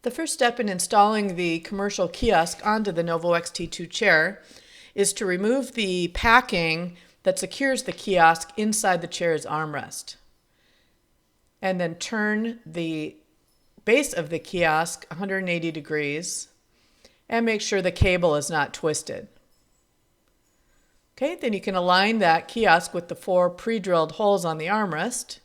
The first step in installing the commercial kiosk onto the Novo XT2 chair is to remove the packing that secures the kiosk inside the chair's armrest. And then turn the base of the kiosk 180 degrees and make sure the cable is not twisted. Okay, then you can align that kiosk with the 4 pre-drilled holes on the armrest.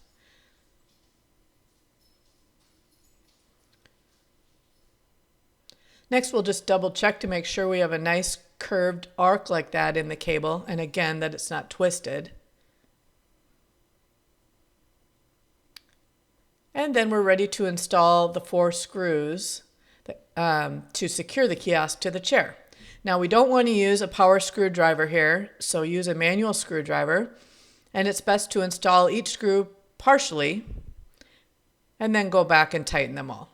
Next, we'll just double check to make sure we have a nice curved arc like that in the cable, and again, that it's not twisted. And then we're ready to install the 4 screws to secure the kiosk to the chair. Now, we don't want to use a power screwdriver here, so use a manual screwdriver, and it's best to install each screw partially and then go back and tighten them all.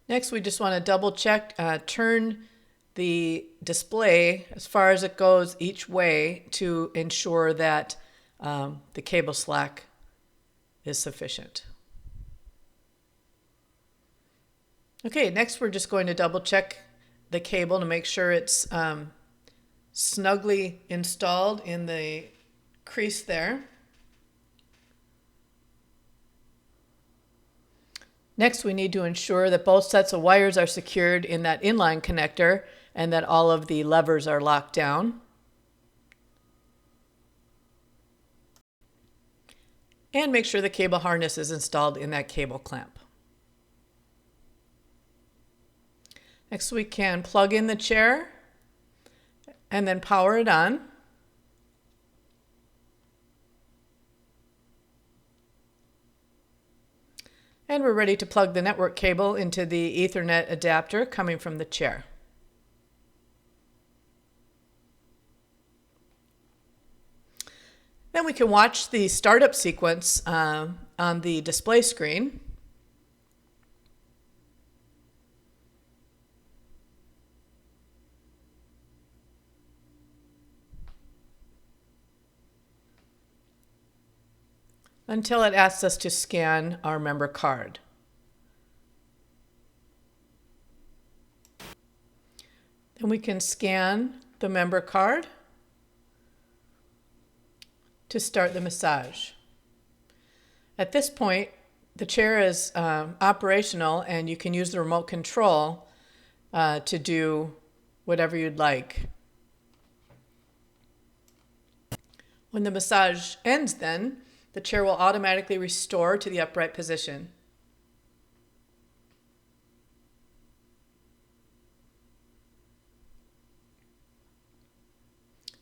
Next, we just want to double check, turn the display as far as it goes each way to ensure that the cable slack is sufficient. Okay, next we're just going to double check the cable to make sure it's snugly installed in the crease there. Next, we need to ensure that both sets of wires are secured in that inline connector and that all of the levers are locked down. And make sure the cable harness is installed in that cable clamp. Next, we can plug in the chair and then power it on. And we're ready to plug the network cable into the Ethernet adapter coming from the chair. Then we can watch the startup sequence on the display screen. Until it asks us to scan our member card. Then we can scan the member card to start the massage. At this point, the chair is operational and you can use the remote control to do whatever you'd like. When the massage ends then, the chair will automatically restore to the upright position.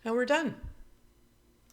And we're done.